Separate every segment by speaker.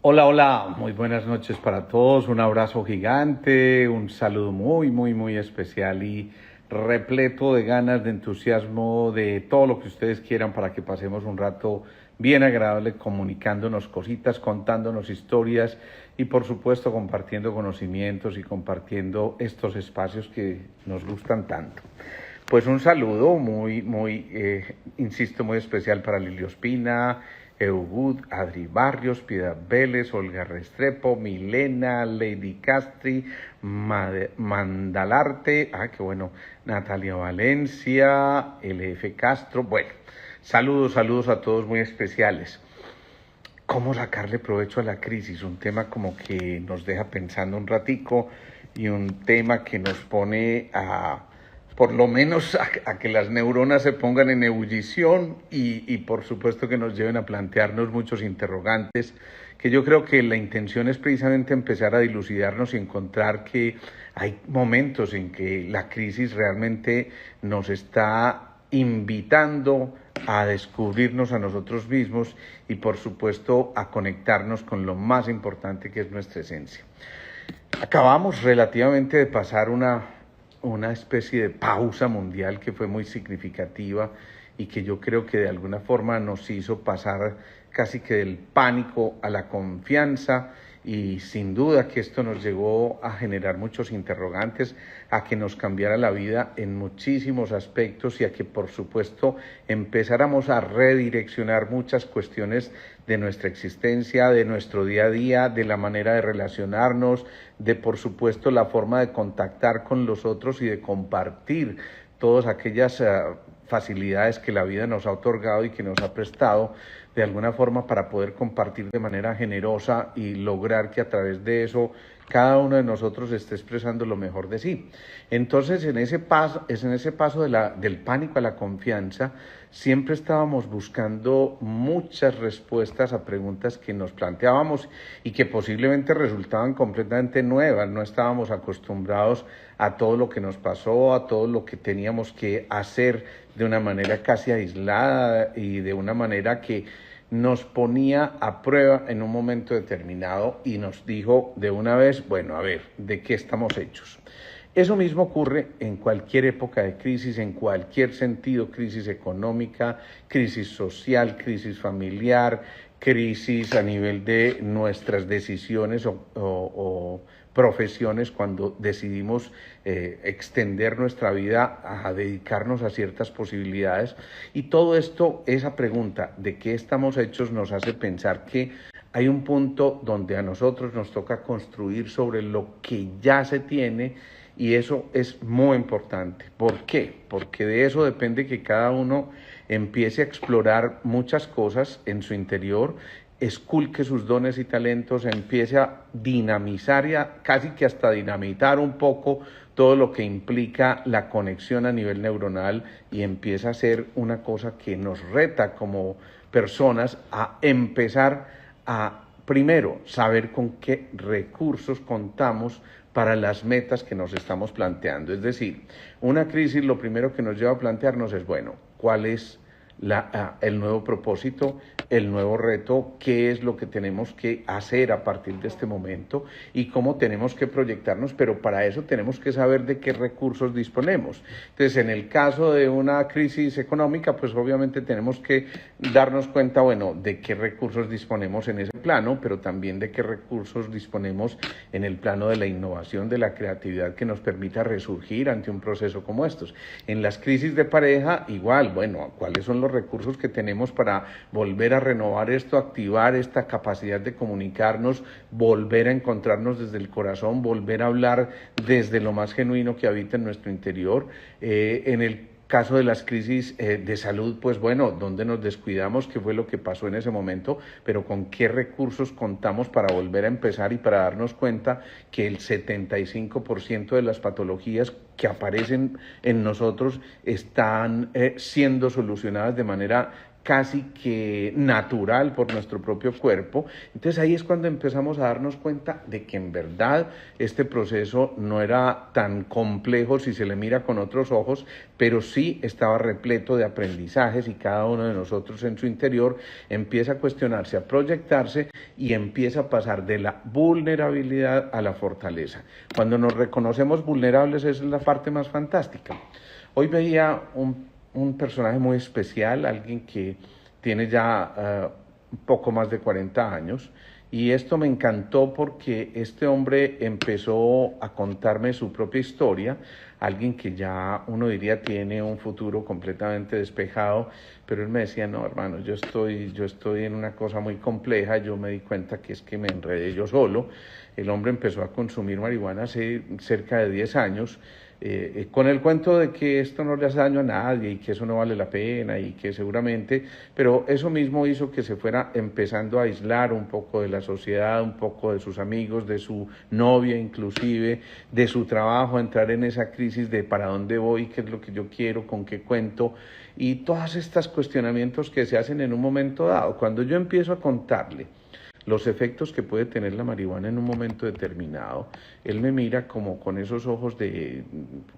Speaker 1: Hola, hola, muy buenas noches para todos, un abrazo gigante, un saludo muy especial y repleto de ganas, de entusiasmo, de todo lo que ustedes quieran para que pasemos un rato bien agradable comunicándonos cositas, contándonos historias y por supuesto compartiendo conocimientos y compartiendo estos espacios que nos gustan tanto. Pues un saludo insisto, muy especial para Lilio Ospina, Eugud, Adri Barrios, Piedad Vélez, Olga Restrepo, Milena, Lady Castri, Mandalarte, qué bueno, Natalia Valencia, LF Castro, bueno, saludos a todos muy especiales. ¿Cómo sacarle provecho a la crisis? Un tema como que nos deja pensando un ratico y un tema que nos pone por lo menos a que las neuronas se pongan en ebullición y por supuesto que nos lleven a plantearnos muchos interrogantes, que yo creo que la intención es precisamente empezar a dilucidarnos y encontrar que hay momentos en que la crisis realmente nos está invitando a descubrirnos a nosotros mismos y por supuesto a conectarnos con lo más importante que es nuestra esencia. Acabamos relativamente de pasar una especie de pausa mundial que fue muy significativa y que yo creo que de alguna forma nos hizo pasar casi que del pánico a la confianza, y sin duda que esto nos llegó a generar muchos interrogantes, a que nos cambiara la vida en muchísimos aspectos y a que por supuesto empezáramos a redireccionar muchas cuestiones de nuestra existencia, de nuestro día a día, de la manera de relacionarnos, de por supuesto la forma de contactar con los otros y de compartir todas aquellas facilidades que la vida nos ha otorgado y que nos ha prestado de alguna forma para poder compartir de manera generosa y lograr que a través de eso cada uno de nosotros esté expresando lo mejor de sí. Entonces, en ese paso del pánico a la confianza, siempre estábamos buscando muchas respuestas a preguntas que nos planteábamos y que posiblemente resultaban completamente nuevas. No estábamos acostumbrados a todo lo que nos pasó, a todo lo que teníamos que hacer de una manera casi aislada y de una manera que nos ponía a prueba en un momento determinado y nos dijo de una vez, bueno, a ver, ¿de qué estamos hechos? Eso mismo ocurre en cualquier época de crisis, en cualquier sentido, crisis económica, crisis social, crisis familiar, crisis a nivel de nuestras decisiones o profesiones cuando decidimos extender nuestra vida a dedicarnos a ciertas posibilidades. Y todo esto, esa pregunta de qué estamos hechos nos hace pensar que hay un punto donde a nosotros nos toca construir sobre lo que ya se tiene, y eso es muy importante. ¿Por qué? Porque de eso depende que cada uno empiece a explorar muchas cosas en su interior, esculque sus dones y talentos, empiece a dinamizar y casi que hasta dinamitar un poco todo lo que implica la conexión a nivel neuronal, y empieza a ser una cosa que nos reta como personas a empezar a, primero, saber con qué recursos contamos para las metas que nos estamos planteando. Es decir, una crisis lo primero que nos lleva a plantearnos es, bueno, ¿cuál es el nuevo propósito, el nuevo reto? ¿Qué es lo que tenemos que hacer a partir de este momento y cómo tenemos que proyectarnos? Pero para eso tenemos que saber de qué recursos disponemos. Entonces, en el caso de una crisis económica, pues obviamente tenemos que darnos cuenta, bueno, de qué recursos disponemos en ese plano, pero también de qué recursos disponemos en el plano de la innovación, de la creatividad que nos permita resurgir ante un proceso como estos. En las crisis de pareja, igual, bueno, ¿cuáles son los recursos que tenemos para volver a renovar esto, activar esta capacidad de comunicarnos, volver a encontrarnos desde el corazón, volver a hablar desde lo más genuino que habita en nuestro interior? En el caso de las crisis de salud, pues bueno, ¿dónde nos descuidamos? ¿Qué fue lo que pasó en ese momento? Pero ¿con qué recursos contamos para volver a empezar y para darnos cuenta que el 75% de las patologías que aparecen en nosotros están siendo solucionadas de manera casi que natural por nuestro propio cuerpo. Entonces ahí es cuando empezamos a darnos cuenta de que en verdad este proceso no era tan complejo si se le mira con otros ojos, pero sí estaba repleto de aprendizajes y cada uno de nosotros en su interior empieza a cuestionarse, a proyectarse y empieza a pasar de la vulnerabilidad a la fortaleza. Cuando nos reconocemos vulnerables, esa es la parte más fantástica. Hoy veía un personaje muy especial, alguien que tiene ya un poco más de 40 años, y esto me encantó porque este hombre empezó a contarme su propia historia, alguien que ya uno diría tiene un futuro completamente despejado, pero él me decía, no hermano, yo estoy en una cosa muy compleja, yo me di cuenta que es que me enredé yo solo. El hombre empezó a consumir marihuana hace cerca de 10 años, con el cuento de que esto no le hace daño a nadie y que eso no vale la pena y que seguramente, pero eso mismo hizo que se fuera empezando a aislar un poco de la sociedad, un poco de sus amigos, de su novia inclusive, de su trabajo, a entrar en esa crisis de para dónde voy, qué es lo que yo quiero, con qué cuento y todos estos cuestionamientos que se hacen en un momento dado. Cuando yo empiezo a contarle los efectos que puede tener la marihuana en un momento determinado, él me mira como con esos ojos de,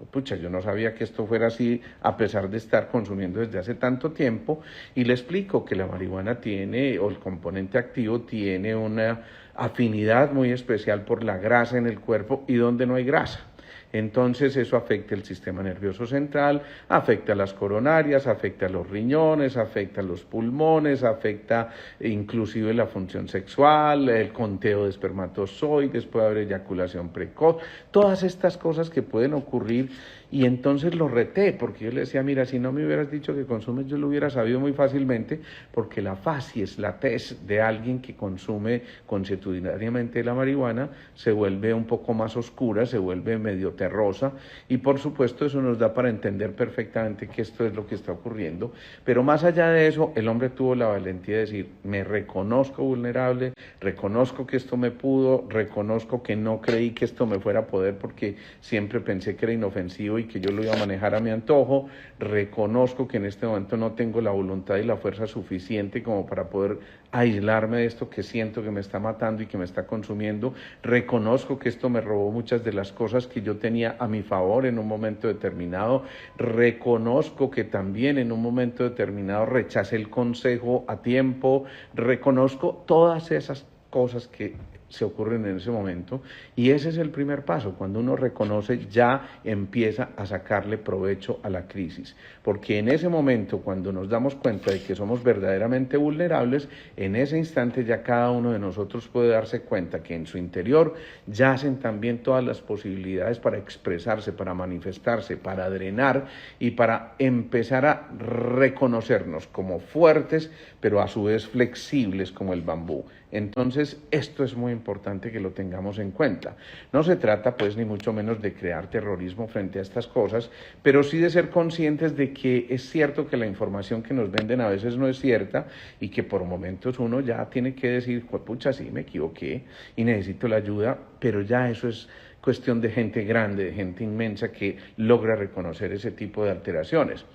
Speaker 1: pucha, yo no sabía que esto fuera así a pesar de estar consumiendo desde hace tanto tiempo, y le explico que la marihuana tiene, o el componente activo tiene una afinidad muy especial por la grasa en el cuerpo y donde no hay grasa. Entonces eso afecta el sistema nervioso central, afecta las coronarias, afecta a los riñones, afecta a los pulmones, afecta inclusive la función sexual, el conteo de espermatozoides, puede haber eyaculación precoz, todas estas cosas que pueden ocurrir. Y entonces lo reté, porque yo le decía, mira, si no me hubieras dicho que consumes, yo lo hubiera sabido muy fácilmente, porque la facies, la tez de alguien que consume consuetudinariamente la marihuana se vuelve un poco más oscura, se vuelve medio terrosa, y por supuesto eso nos da para entender perfectamente que esto es lo que está ocurriendo. Pero más allá de eso, el hombre tuvo la valentía de decir, me reconozco vulnerable, reconozco que esto me pudo, reconozco que no creí que esto me fuera a poder porque siempre pensé que era inofensivo y que yo lo iba a manejar a mi antojo, reconozco que en este momento no tengo la voluntad y la fuerza suficiente como para poder aislarme de esto que siento que me está matando y que me está consumiendo, reconozco que esto me robó muchas de las cosas que yo tenía a mi favor en un momento determinado, reconozco que también en un momento determinado rechacé el consejo a tiempo, reconozco todas esas cosas que se ocurren en ese momento, y ese es el primer paso. Cuando uno reconoce, ya empieza a sacarle provecho a la crisis, porque en ese momento, cuando nos damos cuenta de que somos verdaderamente vulnerables, en ese instante ya cada uno de nosotros puede darse cuenta que en su interior yacen también todas las posibilidades para expresarse, para manifestarse, para drenar y para empezar a reconocernos como fuertes, pero a su vez flexibles como el bambú. Entonces, esto es muy importante que lo tengamos en cuenta. No se trata, pues, ni mucho menos de crear terrorismo frente a estas cosas, pero sí de ser conscientes de que es cierto que la información que nos venden a veces no es cierta y que por momentos uno ya tiene que decir, pucha, sí, me equivoqué y necesito la ayuda, pero ya eso es cuestión de gente grande, de gente inmensa que logra reconocer ese tipo de alteraciones.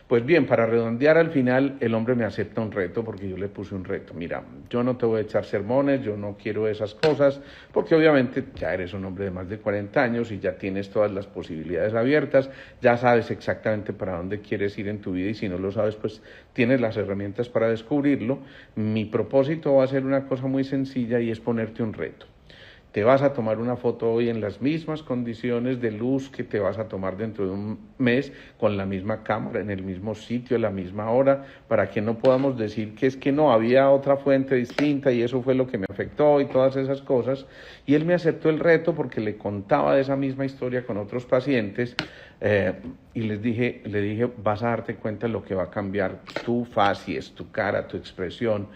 Speaker 1: Pues bien, para redondear al final, el hombre me acepta un reto porque yo le puse un reto. Mira, yo no te voy a echar sermones, yo no quiero esas cosas, porque obviamente ya eres un hombre de más de 40 años y ya tienes todas las posibilidades abiertas, ya sabes exactamente para dónde quieres ir en tu vida y si no lo sabes, pues tienes las herramientas para descubrirlo. Mi propósito va a ser una cosa muy sencilla y es ponerte un reto. Te vas a tomar una foto hoy en las mismas condiciones de luz que te vas a tomar dentro de un mes, con la misma cámara, en el mismo sitio, a la misma hora, para que no podamos decir que es que no, había otra fuente distinta y eso fue lo que me afectó y todas esas cosas. Y él me aceptó el reto porque le contaba de esa misma historia con otros pacientes y le dije, vas a darte cuenta de lo que va a cambiar tu facies, tu cara, tu expresión.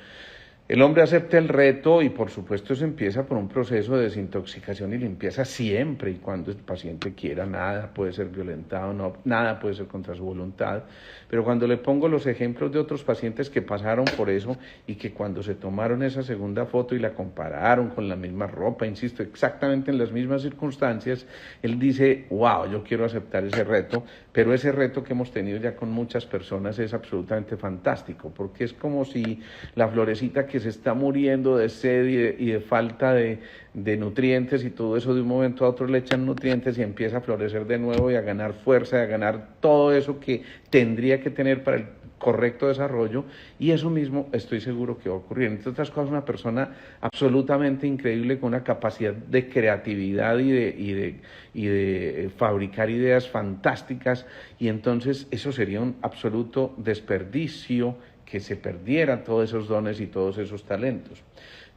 Speaker 1: El hombre acepta el reto y por supuesto se empieza por un proceso de desintoxicación y limpieza siempre y cuando el paciente quiera. Nada puede ser violentado, no, nada puede ser contra su voluntad. Pero cuando le pongo los ejemplos de otros pacientes que pasaron por eso y que cuando se tomaron esa segunda foto y la compararon con la misma ropa, insisto, exactamente en las mismas circunstancias, él dice, wow, yo quiero aceptar ese reto, pero ese reto que hemos tenido ya con muchas personas es absolutamente fantástico, porque es como si la florecita que se está muriendo de sed y de falta de nutrientes y todo eso, de un momento a otro le echan nutrientes y empieza a florecer de nuevo y a ganar fuerza, y a ganar todo eso que tendría que tener para el correcto desarrollo, y eso mismo estoy seguro que va a ocurrir. Entre otras cosas, una persona absolutamente increíble con una capacidad de creatividad y de fabricar ideas fantásticas, y entonces eso sería un absoluto desperdicio que se perdieran todos esos dones y todos esos talentos.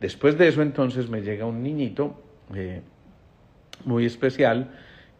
Speaker 1: Después de eso, entonces, me llega un niñito muy especial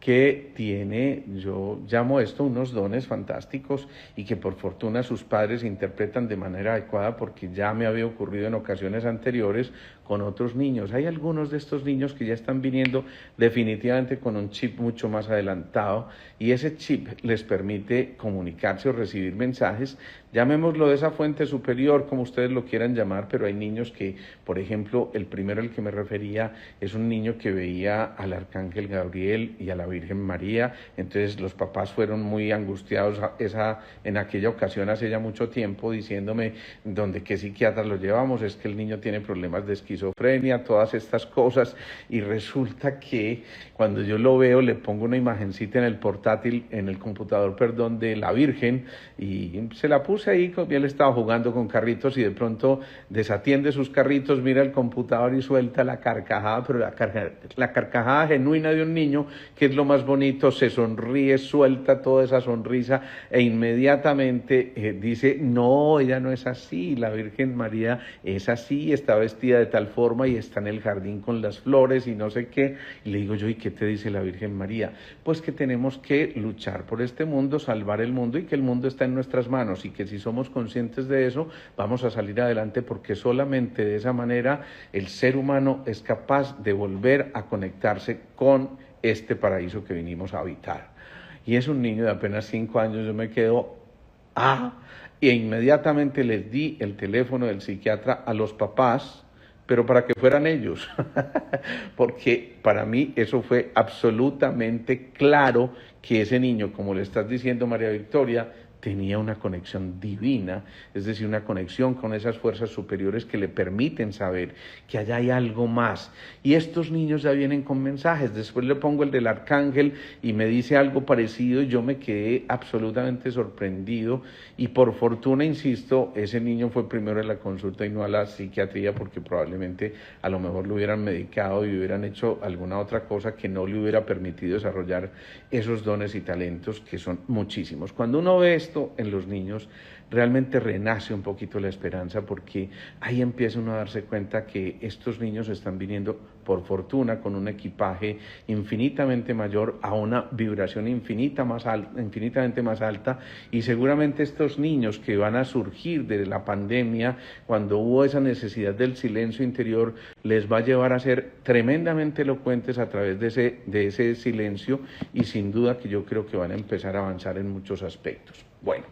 Speaker 1: que tiene, yo llamo esto unos dones fantásticos y que por fortuna sus padres interpretan de manera adecuada, porque ya me había ocurrido en ocasiones anteriores con otros niños. Hay algunos de estos niños que ya están viniendo definitivamente con un chip mucho más adelantado, y ese chip les permite comunicarse o recibir mensajes, llamémoslo de esa fuente superior, como ustedes lo quieran llamar, pero hay niños que, por ejemplo, el primero al que me refería es un niño que veía al arcángel Gabriel y a la Virgen María. Entonces los papás fueron muy angustiados en aquella ocasión, hace ya mucho tiempo, diciéndome, ¿dónde qué psiquiatra lo llevamos? Es que el niño tiene problemas de esquizofrenia, todas estas cosas, y resulta que cuando yo lo veo le pongo una imagencita en el portátil, en el computador, perdón, de la Virgen, y se la puse ahí, y él estaba jugando con carritos y de pronto desatiende sus carritos, mira el computador y suelta la carcajada, pero la carcajada genuina de un niño, que es lo más bonito, se sonríe, suelta toda esa sonrisa e inmediatamente dice, no, ella no es así, la Virgen María es así, está vestida de tal forma y está en el jardín con las flores y no sé qué. Y le digo yo, ¿y qué te dice la Virgen María? Pues que tenemos que luchar por este mundo, salvar el mundo, y que el mundo está en nuestras manos, y que si somos conscientes de eso, vamos a salir adelante, porque solamente de esa manera el ser humano es capaz de volver a conectarse con este paraíso que vinimos a habitar. Y es un niño de apenas 5 años, yo me quedo, e inmediatamente les di el teléfono del psiquiatra a los papás, pero para que fueran ellos, porque para mí eso fue absolutamente claro, que ese niño, como le estás diciendo, María Victoria, tenía una conexión divina, es decir, una conexión con esas fuerzas superiores que le permiten saber que allá hay algo más. Y estos niños ya vienen con mensajes. Después le pongo el del arcángel y me dice algo parecido, y yo me quedé absolutamente sorprendido, y por fortuna, insisto, ese niño fue primero a la consulta y no a la psiquiatría, porque probablemente a lo mejor lo hubieran medicado y hubieran hecho alguna otra cosa que no le hubiera permitido desarrollar esos dones y talentos, que son muchísimos. Cuando uno ve esto en los niños, realmente renace un poquito la esperanza, porque ahí empieza uno a darse cuenta que estos niños están viniendo, por fortuna, con un equipaje infinitamente mayor, a una vibración infinitamente más alta, y seguramente estos niños que van a surgir de la pandemia, cuando hubo esa necesidad del silencio interior, les va a llevar a ser tremendamente elocuentes a través de ese silencio, y sin duda que yo creo que van a empezar a avanzar en muchos aspectos. Bueno,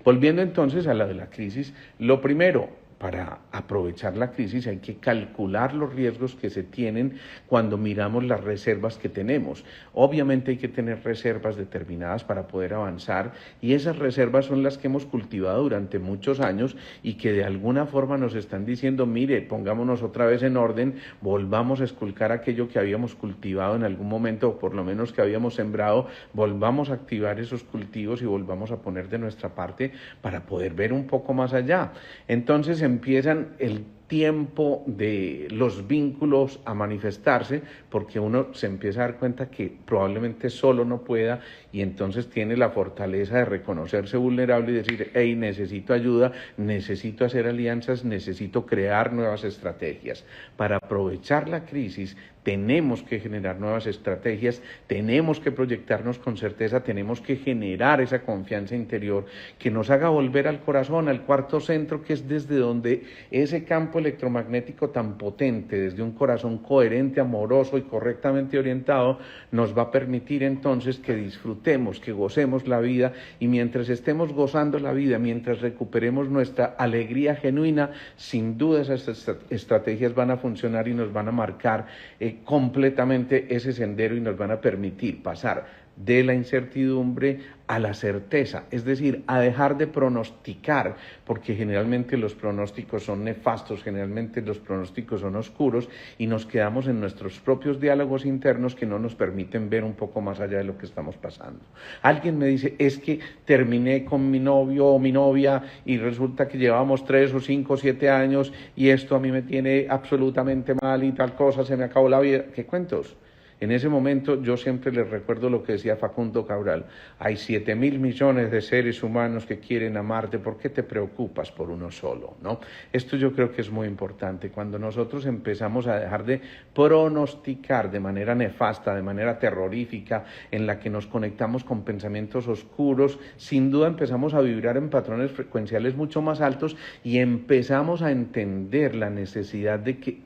Speaker 1: volviendo entonces a la de la crisis, lo primero, para aprovechar la crisis hay que calcular los riesgos que se tienen cuando miramos las reservas que tenemos. Obviamente hay que tener reservas determinadas para poder avanzar, y esas reservas son las que hemos cultivado durante muchos años y que de alguna forma nos están diciendo, mire, pongámonos otra vez en orden, volvamos a esculcar aquello que habíamos cultivado en algún momento, o por lo menos que habíamos sembrado, volvamos a activar esos cultivos y volvamos a poner de nuestra parte para poder ver un poco más allá. Entonces empiezan el tiempo de los vínculos a manifestarse, porque uno se empieza a dar cuenta que probablemente solo no pueda, y entonces tiene la fortaleza de reconocerse vulnerable y decir, hey, necesito ayuda, necesito hacer alianzas, necesito crear nuevas estrategias. Para aprovechar la crisis tenemos que generar nuevas estrategias, tenemos que proyectarnos con certeza, tenemos que generar esa confianza interior que nos haga volver al corazón, al cuarto centro, que es desde donde ese campo electromagnético tan potente desde un corazón coherente, amoroso y correctamente orientado nos va a permitir entonces que disfrutemos, que gocemos la vida, y mientras estemos gozando la vida, mientras recuperemos nuestra alegría genuina, sin duda esas estrategias van a funcionar y nos van a marcar completamente ese sendero y nos van a permitir pasar de la incertidumbre a la certeza, es decir, a dejar de pronosticar, porque generalmente los pronósticos son nefastos, generalmente los pronósticos son oscuros y nos quedamos en nuestros propios diálogos internos que no nos permiten ver un poco más allá de lo que estamos pasando. Alguien me dice, es que terminé con mi novio o mi novia y resulta que llevamos 3 o 5 o 7 años y esto a mí me tiene absolutamente mal y tal cosa, se me acabó la vida. ¿Qué cuentos? En ese momento yo siempre les recuerdo lo que decía Facundo Cabral, hay 7.000 millones de seres humanos que quieren amarte, ¿por qué te preocupas por uno solo? ¿No? Esto yo creo que es muy importante, cuando nosotros empezamos a dejar de pronosticar de manera nefasta, de manera terrorífica, en la que nos conectamos con pensamientos oscuros, sin duda empezamos a vibrar en patrones frecuenciales mucho más altos y empezamos a entender la necesidad de que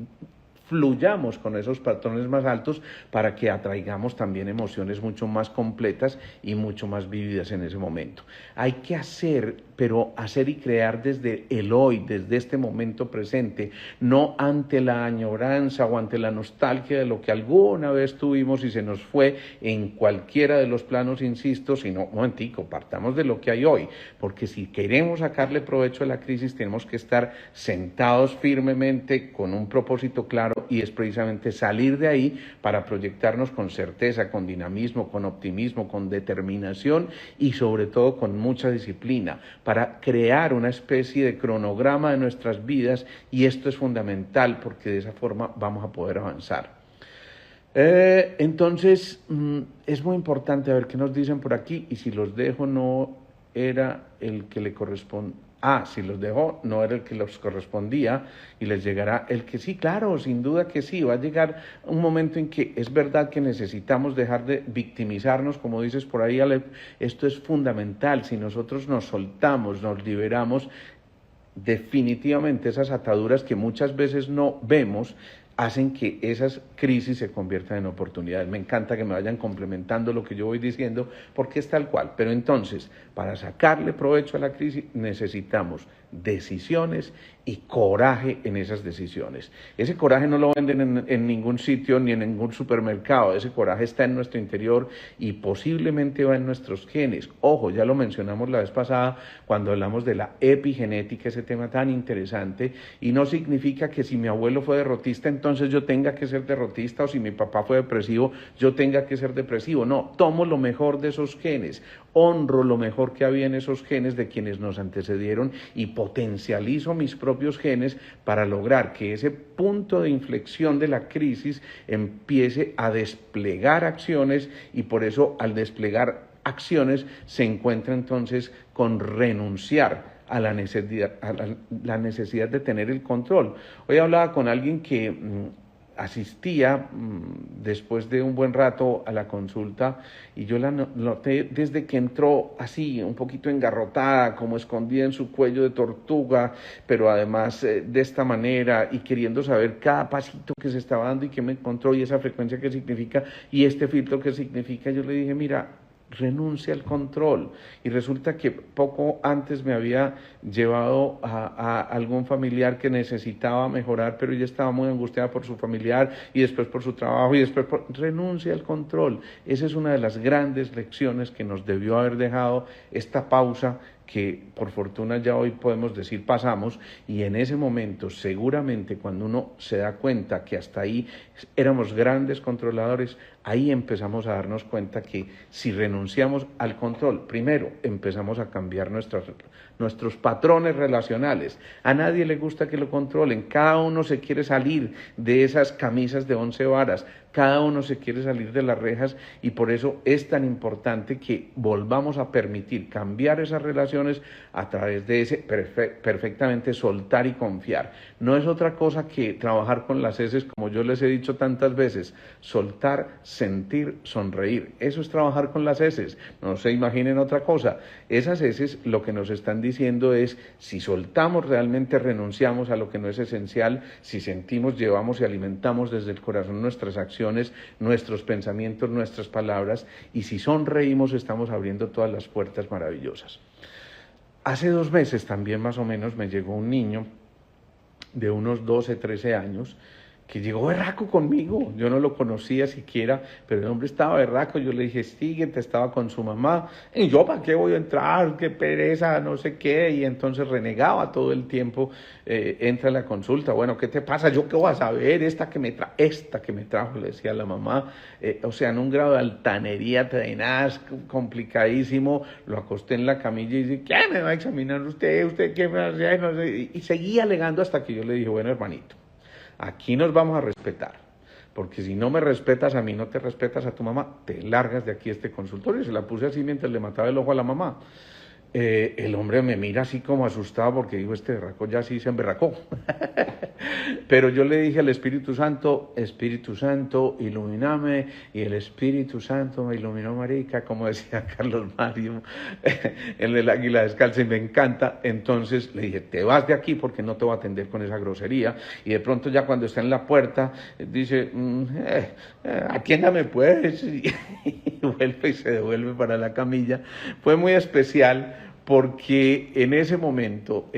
Speaker 1: fluyamos con esos patrones más altos para que atraigamos también emociones mucho más completas y mucho más vividas en ese momento. Hay que hacer, pero hacer y crear desde el hoy, desde este momento presente, no ante la añoranza o ante la nostalgia de lo que alguna vez tuvimos y se nos fue en cualquiera de los planos, insisto, sino, un momentico, partamos de lo que hay hoy, porque si queremos sacarle provecho a la crisis tenemos que estar sentados firmemente con un propósito claro, y es precisamente salir de ahí para proyectarnos con certeza, con dinamismo, con optimismo, con determinación y sobre todo con mucha disciplina, para crear una especie de cronograma de nuestras vidas, y esto es fundamental porque de esa forma vamos a poder avanzar. Entonces, es muy importante a ver qué nos dicen por aquí, y si los dejo no era el que le corresponde. Si los dejó, no era el que los correspondía y les llegará el que sí, claro, sin duda que sí, va a llegar un momento en que es verdad que necesitamos dejar de victimizarnos, como dices por ahí, Ale, esto es fundamental, si nosotros nos soltamos, nos liberamos, definitivamente esas ataduras que muchas veces no vemos, hacen que esas crisis se conviertan en oportunidades. Me encanta que me vayan complementando lo que yo voy diciendo, porque es tal cual. Pero entonces, para sacarle provecho a la crisis, necesitamos decisiones y coraje en esas decisiones. Ese coraje no lo venden en ningún sitio ni en ningún supermercado. Ese coraje está en nuestro interior y posiblemente va en nuestros genes. Ojo, ya lo mencionamos la vez pasada cuando hablamos de la epigenética, ese tema tan interesante, y no significa que si mi abuelo fue derrotista, entonces yo tenga que ser derrotista, o si mi papá fue depresivo, yo tenga que ser depresivo. No, tomo lo mejor de esos genes, honro lo mejor que había en esos genes de quienes nos antecedieron y potencializo mis propios genes para lograr que ese punto de inflexión de la crisis empiece a desplegar acciones, y por eso al desplegar acciones se encuentra entonces con renunciar a la necesidad de tener el control. Hoy hablaba con alguien que asistía después de un buen rato a la consulta, y yo la noté desde que entró así, un poquito engarrotada, como escondida en su cuello de tortuga, pero además de esta manera, y queriendo saber cada pasito que se estaba dando y qué me encontró, y esa frecuencia qué significa, y este filtro qué significa. Yo le dije, mira, renuncia al control. Y resulta que poco antes me había llevado a algún familiar que necesitaba mejorar, pero ella estaba muy angustiada por su familiar y después por su trabajo y después renuncia al control. Esa es una de las grandes lecciones que nos debió haber dejado esta pausa, que por fortuna ya hoy podemos decir pasamos, y en ese momento seguramente cuando uno se da cuenta que hasta ahí éramos grandes controladores, ahí empezamos a darnos cuenta que si renunciamos al control, primero empezamos a cambiar nuestros patrones relacionales. A nadie le gusta que lo controlen, cada uno se quiere salir de esas camisas de 11 varas, cada uno se quiere salir de las rejas, y por eso es tan importante que volvamos a permitir cambiar esas relaciones emociones a través de ese perfectamente soltar y confiar. No es otra cosa que trabajar con las heces, como yo les he dicho tantas veces, soltar, sentir, sonreír. Eso es trabajar con las heces, no se imaginen otra cosa. Esas heces lo que nos están diciendo es, si soltamos realmente renunciamos a lo que no es esencial, si sentimos, llevamos y alimentamos desde el corazón nuestras acciones, nuestros pensamientos, nuestras palabras, y si sonreímos estamos abriendo todas las puertas maravillosas. Hace 2 meses también más o menos me llegó un niño de unos 12, 13 años, que llegó berraco conmigo, yo no lo conocía siquiera, pero el hombre estaba berraco, yo le dije, síguete, estaba con su mamá, y yo, ¿para qué voy a entrar? Qué pereza, no sé qué, y entonces renegaba todo el tiempo, entra a la consulta, bueno, ¿qué te pasa? ¿Yo qué voy a saber? Esta que me trajo, le decía a la mamá, o sea, en un grado de altanería tenaz, complicadísimo, lo acosté en la camilla y dice, ¿qué me va a examinar usted? ¿Usted qué me va a hacer? No sé, y seguía alegando hasta que yo le dije, bueno, hermanito, aquí nos vamos a respetar, porque si no me respetas a mí, no te respetas a tu mamá, te largas de aquí este consultorio. Y se la puse así mientras le mataba el ojo a la mamá. El hombre me mira así como asustado porque digo, este berraco ya sí se emberracó. Pero yo le dije al Espíritu Santo, ilumíname, y el Espíritu Santo me iluminó, marica, como decía Carlos Mario, en el Águila Descalza, y me encanta. Entonces le dije, te vas de aquí porque no te voy a atender con esa grosería. Y de pronto ya cuando está en la puerta, dice, atiéndame pues, y vuelve y se devuelve para la camilla. Fue muy especial, porque en ese momento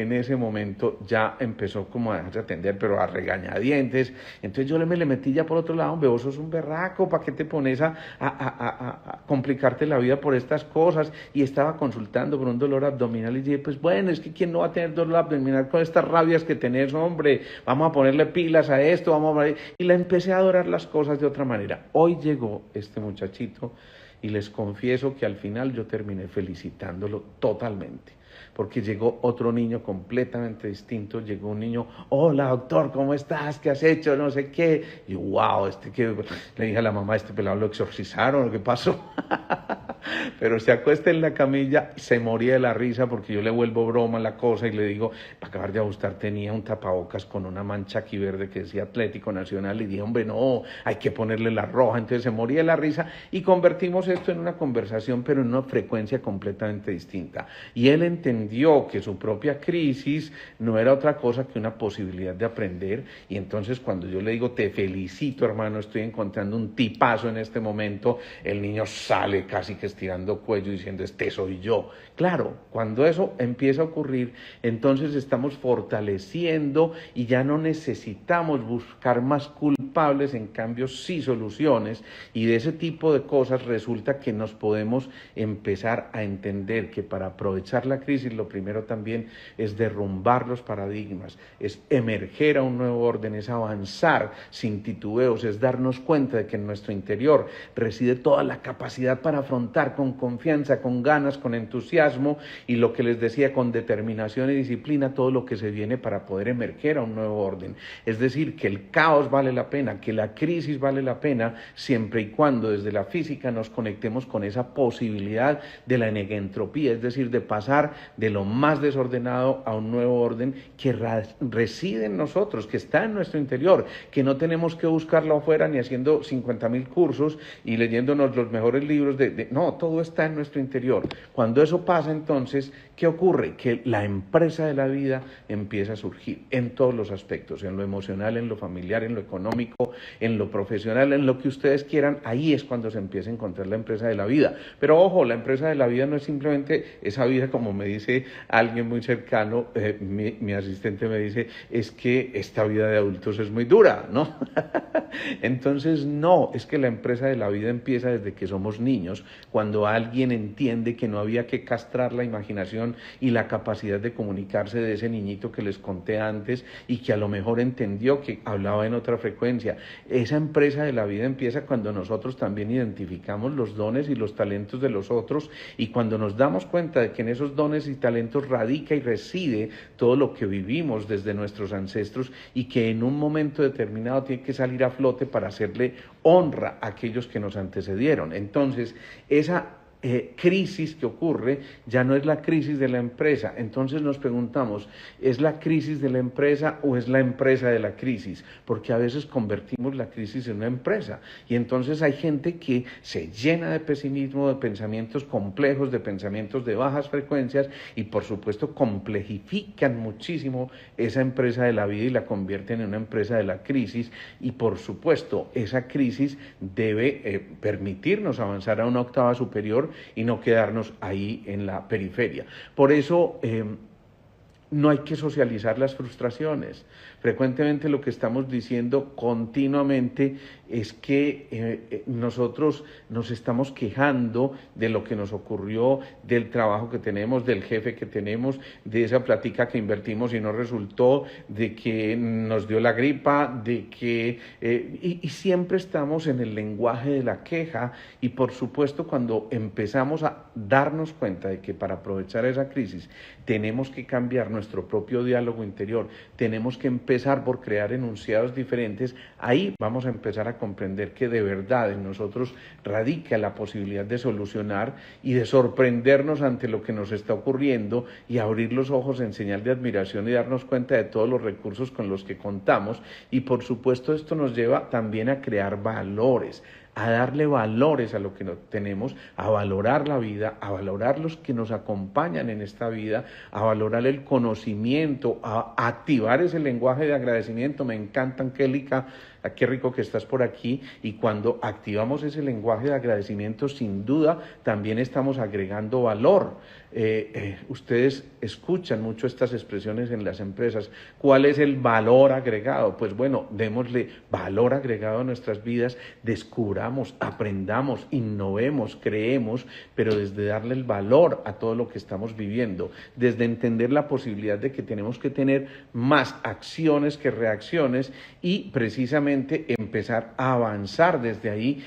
Speaker 1: ya empezó como a dejarse atender, pero a regañadientes. Entonces yo me le metí ya por otro lado, hombre, vos sos un berraco, ¿para qué te pones a complicarte la vida por estas cosas? Y estaba consultando por un dolor abdominal y dije, pues bueno, es que ¿quién no va a tener dolor abdominal con estas rabias que tenés, hombre? Vamos a ponerle pilas a esto, y la empecé a adorar las cosas de otra manera. Hoy llegó este muchachito, y les confieso que al final yo terminé felicitándolo totalmente, porque llegó otro niño completamente distinto. Llegó un niño, hola doctor, ¿cómo estás? ¿Qué has hecho? No sé qué. Y yo, wow, le dije a la mamá, este pelado lo exorcizaron, ¿qué pasó? Pero se acuesta en la camilla, se moría de la risa porque yo le vuelvo broma la cosa y le digo, para acabar de ajustar tenía un tapabocas con una mancha aquí verde que decía Atlético Nacional, y dije, hombre, no, hay que ponerle la roja. Entonces se moría de la risa y convertimos esto en una conversación, pero en una frecuencia completamente distinta. Y él entendió que su propia crisis no era otra cosa que una posibilidad de aprender, y entonces cuando yo le digo, te felicito hermano, estoy encontrando un tipazo en este momento, el niño sale casi que estirando cuello diciendo, este soy yo. Claro, cuando eso empieza a ocurrir, entonces estamos fortaleciendo y ya no necesitamos buscar más culpables, en cambio sí soluciones, y de ese tipo de cosas resulta que nos podemos empezar a entender que para aprovechar la crisis lo primero también es derrumbar los paradigmas, es emerger a un nuevo orden, es avanzar sin titubeos, es darnos cuenta de que en nuestro interior reside toda la capacidad para afrontar con confianza, con ganas, con entusiasmo, y lo que les decía, con determinación y disciplina, todo lo que se viene para poder emerger a un nuevo orden. Es decir, que el caos vale la pena, que la crisis vale la pena, siempre y cuando desde la física nos conectemos con esa posibilidad de la negentropía, es decir, de pasar de lo más desordenado a un nuevo orden que reside en nosotros, que está en nuestro interior, que no tenemos que buscarlo afuera ni haciendo 50,000 cursos y leyéndonos los mejores libros no, todo está en nuestro interior. Cuando eso pasa, entonces, ¿qué ocurre? Que la empresa de la vida empieza a surgir en todos los aspectos, en lo emocional, en lo familiar, en lo económico, en lo profesional, en lo que ustedes quieran. Ahí es cuando se empieza a encontrar la empresa de la vida. Pero ojo, la empresa de la vida no es simplemente esa vida, como me dice alguien muy cercano, mi asistente me dice, es que esta vida de adultos es muy dura, ¿no? Entonces, no, es que la empresa de la vida empieza desde que somos niños, cuando alguien entiende que no había que castrar la imaginación y la capacidad de comunicarse de ese niñito que les conté antes, y que a lo mejor entendió que hablaba en otra frecuencia. Esa empresa de la vida empieza cuando nosotros también identificamos los dones y los talentos de los otros, y cuando nos damos cuenta de que en esos dones y talentos radica y reside todo lo que vivimos desde nuestros ancestros, y que en un momento determinado tiene que salir a flote para hacerle honra a aquellos que nos antecedieron. Entonces, esa crisis que ocurre ya no es la crisis de la empresa. Entonces nos preguntamos, ¿es la crisis de la empresa o es la empresa de la crisis? Porque a veces convertimos la crisis en una empresa y entonces hay gente que se llena de pesimismo, de pensamientos complejos, de pensamientos de bajas frecuencias y por supuesto complejifican muchísimo esa empresa de la vida y la convierten en una empresa de la crisis y por supuesto esa crisis debe permitirnos avanzar a una octava superior y no quedarnos ahí en la periferia. Por eso no hay que socializar las frustraciones. Frecuentemente lo que estamos diciendo continuamente es que nosotros nos estamos quejando de lo que nos ocurrió, del trabajo que tenemos, del jefe que tenemos, de esa plática que invertimos y no resultó, de que nos dio la gripa, de que... y siempre estamos en el lenguaje de la queja y por supuesto cuando empezamos a darnos cuenta de que para aprovechar esa crisis tenemos que cambiar nuestro propio diálogo interior, tenemos que empezar por crear enunciados diferentes, ahí vamos a empezar a comprender que de verdad en nosotros radica la posibilidad de solucionar y de sorprendernos ante lo que nos está ocurriendo y abrir los ojos en señal de admiración y darnos cuenta de todos los recursos con los que contamos y por supuesto esto nos lleva también a crear valores, a darle valores a lo que tenemos, a valorar la vida, a valorar los que nos acompañan en esta vida, a valorar el conocimiento, a activar ese lenguaje de agradecimiento. Me encanta, Angélica, qué rico que estás por aquí y cuando activamos ese lenguaje de agradecimiento, sin duda, también estamos agregando valor. Ustedes escuchan mucho estas expresiones en las empresas. ¿Cuál es el valor agregado? Pues bueno, démosle valor agregado a nuestras vidas, descubramos, aprendamos, innovemos, creemos, pero desde darle el valor a todo lo que estamos viviendo, desde entender la posibilidad de que tenemos que tener más acciones que reacciones y precisamente empezar a avanzar desde ahí,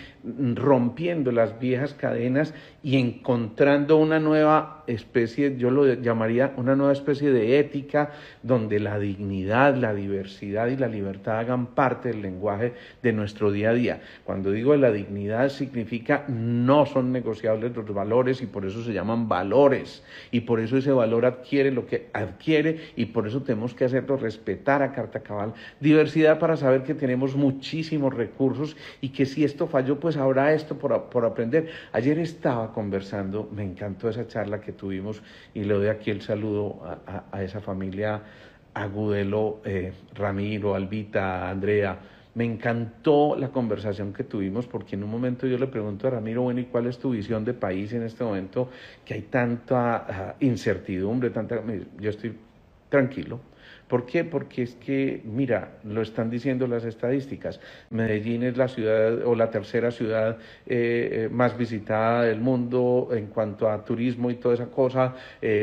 Speaker 1: rompiendo las viejas cadenas y encontrando una nueva especie, yo lo llamaría una nueva especie de ética, donde la dignidad, la diversidad y la libertad hagan parte del lenguaje de nuestro día a día. Cuando digo la dignidad significa no son negociables los valores y por eso se llaman valores y por eso ese valor adquiere lo que adquiere y por eso tenemos que hacerlo respetar a carta cabal. Diversidad para saber que tenemos muchísimos recursos y que si esto falló pues habrá esto por aprender. Ayer estaba conversando, me encantó esa charla que tuvimos y le doy aquí el saludo a esa familia Agudelo, Ramiro, Albita, Andrea. Me encantó la conversación que tuvimos porque en un momento yo le pregunto a Ramiro, bueno, ¿y cuál es tu visión de país en este momento que hay tanta incertidumbre? Yo estoy tranquilo. ¿Por qué? Porque es que, mira, lo están diciendo las estadísticas. Medellín es la ciudad o la tercera ciudad más visitada del mundo en cuanto a turismo y toda esa cosa.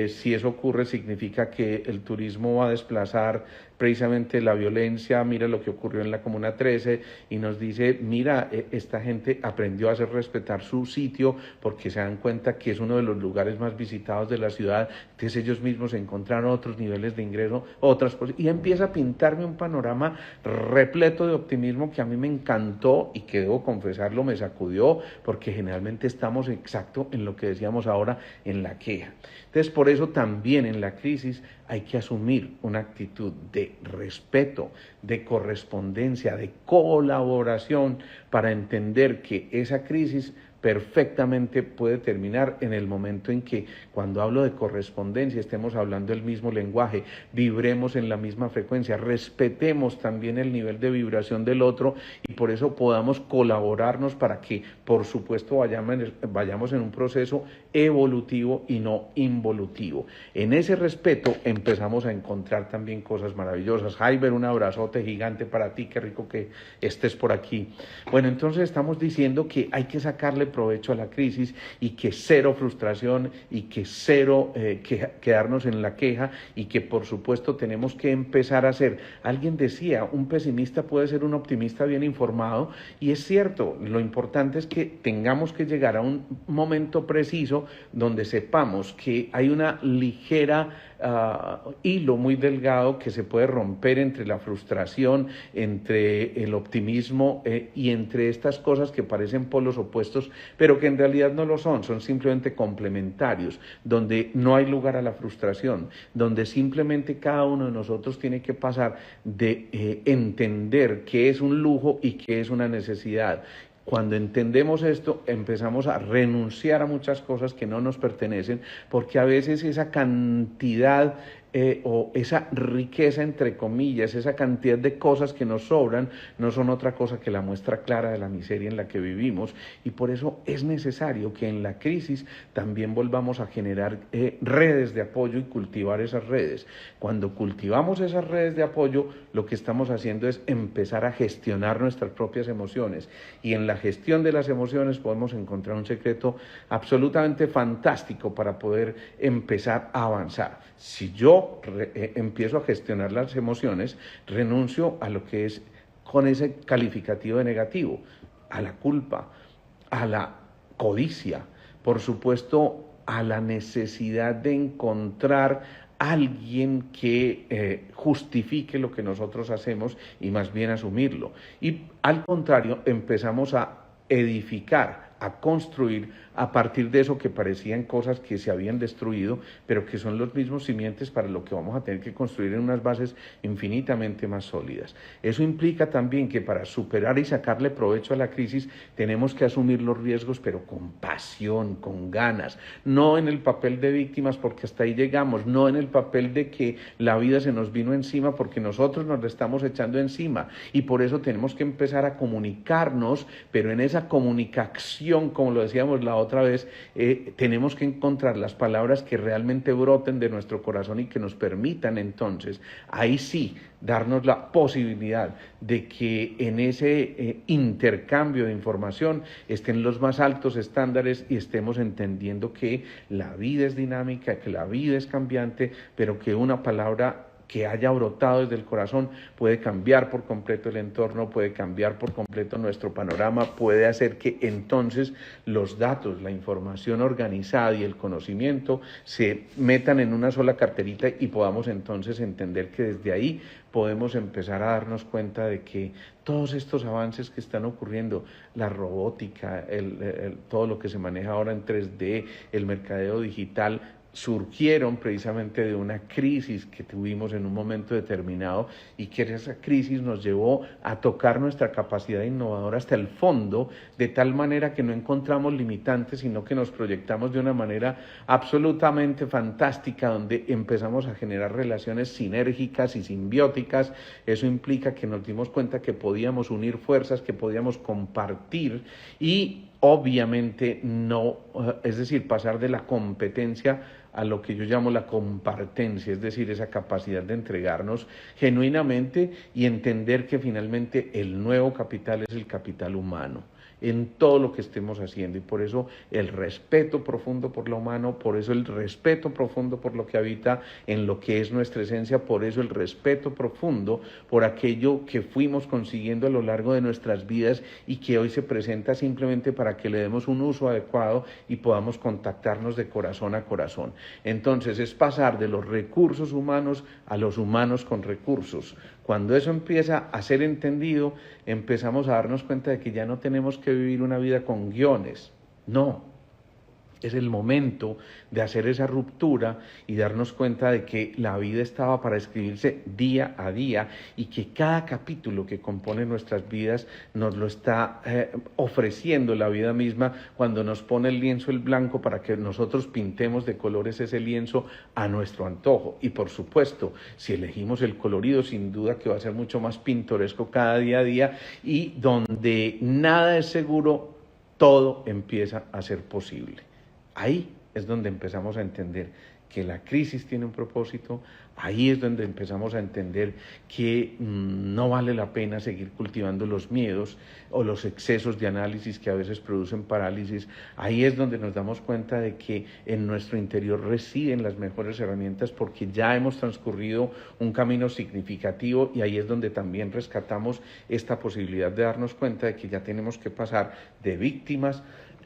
Speaker 1: Si eso ocurre, significa que el turismo va a desplazar precisamente la violencia. Mira lo que ocurrió en la Comuna 13 y nos dice, mira, esta gente aprendió a hacer respetar su sitio porque se dan cuenta que es uno de los lugares más visitados de la ciudad. Entonces ellos mismos encontraron otros niveles de ingreso, otras cosas, y empieza a pintarme un panorama repleto de optimismo que a mí me encantó y que debo confesarlo me sacudió porque generalmente estamos exacto en lo que decíamos ahora, en la queja. Entonces por eso también en la crisis hay que asumir una actitud de respeto, de correspondencia, de colaboración para entender que esa crisis perfectamente puede terminar en el momento en que, cuando hablo de correspondencia, estemos hablando el mismo lenguaje, vibremos en la misma frecuencia, respetemos también el nivel de vibración del otro y por eso podamos colaborarnos para que, por supuesto, vayamos en un proceso evolutivo y no involutivo. En ese respeto empezamos a encontrar también cosas maravillosas. Jaiber, un abrazote gigante para ti, qué rico que estés por aquí. Bueno, entonces estamos diciendo que hay que sacarle provecho a la crisis y que cero frustración y que cero quedarnos en la queja y que por supuesto tenemos que empezar a ser. Alguien decía, un pesimista puede ser un optimista bien informado y es cierto, lo importante es que tengamos que llegar a un momento preciso donde sepamos que hay una ligera hilo muy delgado que se puede romper entre la frustración, entre el optimismo y entre estas cosas que parecen polos opuestos, pero que en realidad no lo son simplemente complementarios, donde no hay lugar a la frustración, donde simplemente cada uno de nosotros tiene que pasar de entender qué es un lujo y qué es una necesidad. Cuando entendemos esto, empezamos a renunciar a muchas cosas que no nos pertenecen, porque a veces esa cantidad o esa riqueza, entre comillas, esa cantidad de cosas que nos sobran, no son otra cosa que la muestra clara de la miseria en la que vivimos, y por eso es necesario que en la crisis también volvamos a generar redes de apoyo y cultivar esas redes. Cuando cultivamos esas redes de apoyo, lo que estamos haciendo es empezar a gestionar nuestras propias emociones, y en la gestión de las emociones podemos encontrar un secreto absolutamente fantástico para poder empezar a avanzar. Si yo empiezo a gestionar las emociones, renuncio a lo que es con ese calificativo de negativo, a la culpa, a la codicia, por supuesto, a la necesidad de encontrar alguien que justifique lo que nosotros hacemos y más bien asumirlo. Y al contrario, empezamos a edificar, a construir a partir de eso que parecían cosas que se habían destruido, pero que son los mismos simientes para lo que vamos a tener que construir en unas bases infinitamente más sólidas. Eso implica también que para superar y sacarle provecho a la crisis tenemos que asumir los riesgos, pero con pasión, con ganas, no en el papel de víctimas porque hasta ahí llegamos, no en el papel de que la vida se nos vino encima porque nosotros nos la estamos echando encima, y por eso tenemos que empezar a comunicarnos, pero en esa comunicación, como lo decíamos la otra vez, tenemos que encontrar las palabras que realmente broten de nuestro corazón y que nos permitan entonces, ahí sí, darnos la posibilidad de que en ese intercambio de información estén los más altos estándares y estemos entendiendo que la vida es dinámica, que la vida es cambiante, pero que una palabra que haya brotado desde el corazón puede cambiar por completo el entorno, puede cambiar por completo nuestro panorama, puede hacer que entonces los datos, la información organizada y el conocimiento se metan en una sola carterita y podamos entonces entender que desde ahí podemos empezar a darnos cuenta de que todos estos avances que están ocurriendo, la robótica, todo lo que se maneja ahora en 3D, el mercadeo digital, surgieron precisamente de una crisis que tuvimos en un momento determinado, y que esa crisis nos llevó a tocar nuestra capacidad innovadora hasta el fondo, de tal manera que no encontramos limitantes, sino que nos proyectamos de una manera absolutamente fantástica, donde empezamos a generar relaciones sinérgicas y simbióticas. Eso implica que nos dimos cuenta que podíamos unir fuerzas, que podíamos compartir y obviamente no, es decir, pasar de la competencia a lo que yo llamo la compartencia, es decir, esa capacidad de entregarnos genuinamente y entender que finalmente el nuevo capital es el capital humano en todo lo que estemos haciendo, y por eso el respeto profundo por lo humano, por eso el respeto profundo por lo que habita en lo que es nuestra esencia, por eso el respeto profundo por aquello que fuimos consiguiendo a lo largo de nuestras vidas y que hoy se presenta simplemente para que le demos un uso adecuado y podamos contactarnos de corazón a corazón. Entonces es pasar de los recursos humanos a los humanos con recursos. Cuando eso empieza a ser entendido, empezamos a darnos cuenta de que ya no tenemos que vivir una vida con guiones. No, es el momento de hacer esa ruptura y darnos cuenta de que la vida estaba para escribirse día a día, y que cada capítulo que compone nuestras vidas nos lo está ofreciendo la vida misma cuando nos pone el lienzo el blanco para que nosotros pintemos de colores ese lienzo a nuestro antojo. Y por supuesto, si elegimos el colorido, sin duda que va a ser mucho más pintoresco cada día a día, y donde nada es seguro, todo empieza a ser posible. Ahí es donde empezamos a entender que la crisis tiene un propósito, ahí es donde empezamos a entender que no vale la pena seguir cultivando los miedos o los excesos de análisis que a veces producen parálisis. Ahí es donde nos damos cuenta de que en nuestro interior residen las mejores herramientas, porque ya hemos transcurrido un camino significativo, y ahí es donde también rescatamos esta posibilidad de darnos cuenta de que ya tenemos que pasar de víctimas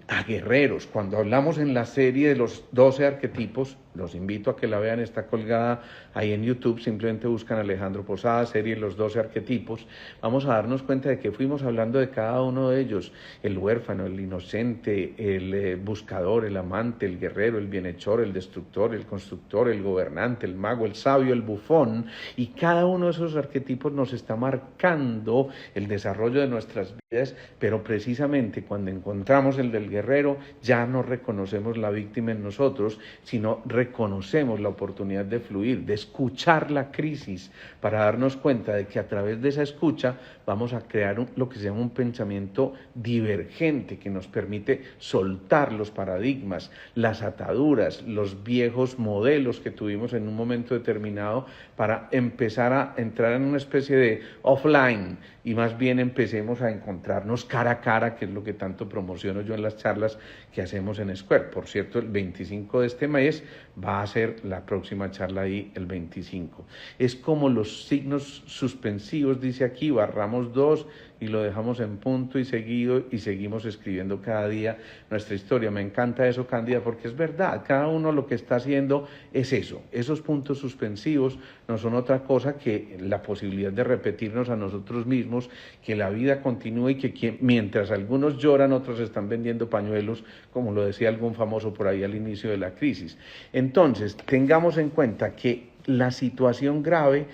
Speaker 1: a guerreros. Cuando hablamos en la serie de los 12 arquetipos, los invito a que la vean, está colgada ahí en YouTube, simplemente buscan Alejandro Posada, serie Los 12 Arquetipos. Vamos a darnos cuenta de que fuimos hablando de cada uno de ellos, el huérfano, el inocente, el buscador, el amante, el guerrero, el bienhechor, el destructor, el constructor, el gobernante, el mago, el sabio, el bufón, y cada uno de esos arquetipos nos está marcando el desarrollo de nuestras vidas, pero precisamente cuando encontramos el del guerrero, ya no reconocemos la víctima en nosotros, sino reconocemos la oportunidad de fluir, de escuchar la crisis, para darnos cuenta de que a través de esa escucha vamos a crear lo que se llama un pensamiento divergente que nos permite soltar los paradigmas, las ataduras, los viejos modelos que tuvimos en un momento determinado, para empezar a entrar en una especie de offline y más bien empecemos a encontrarnos cara a cara, que es lo que tanto promociono yo en las charlas que hacemos en Square. Por cierto, el 25 de este mes va a ser la próxima charla ahí, el 25. Es como los signos suspensivos, dice aquí, barramos 2 y lo dejamos en punto y seguido y seguimos escribiendo cada día nuestra historia. Me encanta eso, Cándida, porque es verdad, cada uno lo que está haciendo es eso. Esos puntos suspensivos no son otra cosa que la posibilidad de repetirnos a nosotros mismos, que la vida continúe y que mientras algunos lloran, otros están vendiendo pañuelos, como lo decía algún famoso por ahí al inicio de la crisis. Entonces, tengamos en cuenta que la situación grave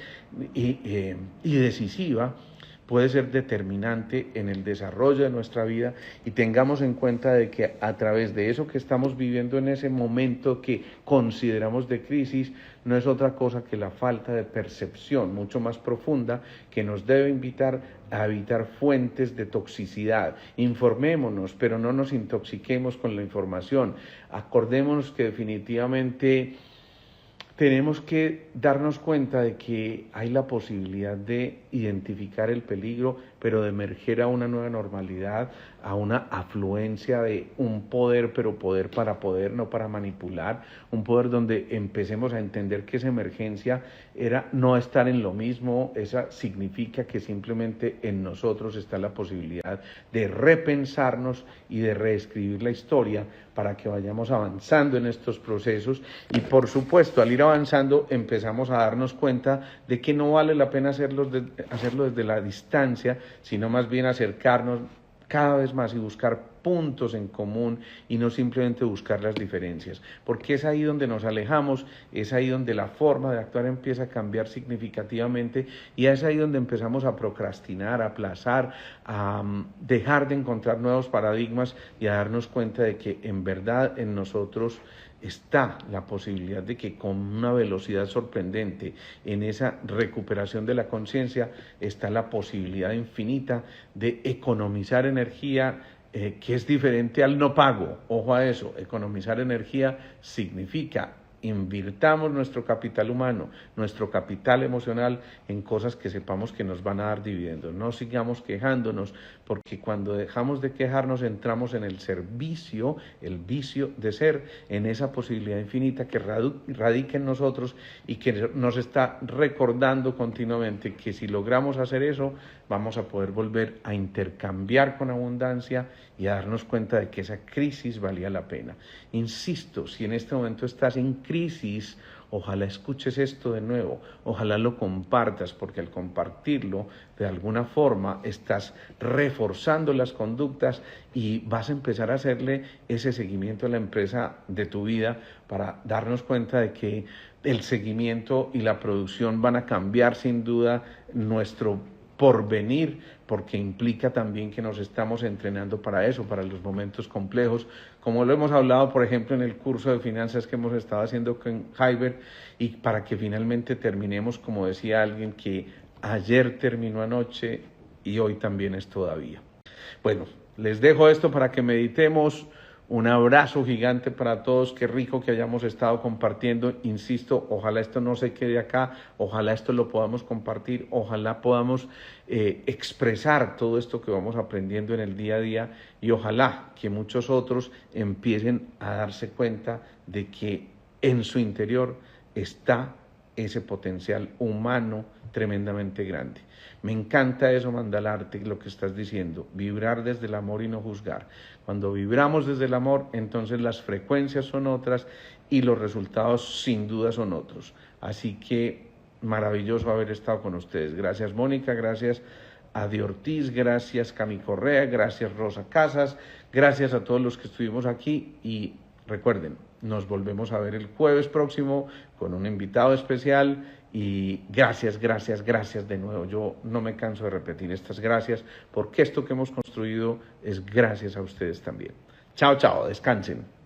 Speaker 1: y decisiva puede ser determinante en el desarrollo de nuestra vida, y tengamos en cuenta de que a través de eso que estamos viviendo en ese momento que consideramos de crisis, no es otra cosa que la falta de percepción mucho más profunda que nos debe invitar a evitar fuentes de toxicidad. Informémonos, pero no nos intoxiquemos con la información. Acordémonos que definitivamente tenemos que darnos cuenta de que hay la posibilidad de identificar el peligro, pero de emerger a una nueva normalidad, a una afluencia de un poder, pero poder para poder, no para manipular, un poder donde empecemos a entender que esa emergencia era no estar en lo mismo, esa significa que simplemente en nosotros está la posibilidad de repensarnos y de reescribir la historia para que vayamos avanzando en estos procesos. Y por supuesto, al ir avanzando empezamos a darnos cuenta de que no vale la pena hacerlo desde la distancia, sino más bien acercarnos cada vez más y buscar puntos en común y no simplemente buscar las diferencias, porque es ahí donde nos alejamos, es ahí donde la forma de actuar empieza a cambiar significativamente, y es ahí donde empezamos a procrastinar, a aplazar, a dejar de encontrar nuevos paradigmas y a darnos cuenta de que en verdad en nosotros está la posibilidad de que con una velocidad sorprendente en esa recuperación de la conciencia está la posibilidad infinita de economizar energía, que es diferente al no pago. Ojo a eso, economizar energía significa invirtamos nuestro capital humano, nuestro capital emocional en cosas que sepamos que nos van a dar dividendos. No sigamos quejándonos, porque cuando dejamos de quejarnos entramos en el servicio, el vicio de ser, en esa posibilidad infinita que radica en nosotros y que nos está recordando continuamente que si logramos hacer eso, vamos a poder volver a intercambiar con abundancia y a darnos cuenta de que esa crisis valía la pena. Insisto, si en este momento estás en crisis, ojalá escuches esto de nuevo, ojalá lo compartas, porque al compartirlo, de alguna forma, estás reforzando las conductas y vas a empezar a hacerle ese seguimiento a la empresa de tu vida para darnos cuenta de que el seguimiento y la producción van a cambiar sin duda nuestro porvenir, porque implica también que nos estamos entrenando para eso, para los momentos complejos, como lo hemos hablado, por ejemplo, en el curso de finanzas que hemos estado haciendo con Jaibert, y para que finalmente terminemos, como decía alguien, que ayer terminó anoche y hoy también es todavía. Bueno, les dejo esto para que meditemos. Un abrazo gigante para todos, qué rico que hayamos estado compartiendo, insisto, ojalá esto no se quede acá, ojalá esto lo podamos compartir, ojalá podamos expresar todo esto que vamos aprendiendo en el día a día, y ojalá que muchos otros empiecen a darse cuenta de que en su interior está ese potencial humano tremendamente grande. Me encanta eso, Mandalarte, lo que estás diciendo, vibrar desde el amor y no juzgar. Cuando vibramos desde el amor, entonces las frecuencias son otras y los resultados sin duda son otros. Así que maravilloso haber estado con ustedes. Gracias, Mónica, gracias Adi Ortiz, gracias Cami Correa, gracias Rosa Casas, gracias a todos los que estuvimos aquí y recuerden, nos volvemos a ver el jueves próximo con un invitado especial y gracias, gracias, gracias de nuevo. Yo no me canso de repetir estas gracias porque esto que hemos construido es gracias a ustedes también. Chao, chao, descansen.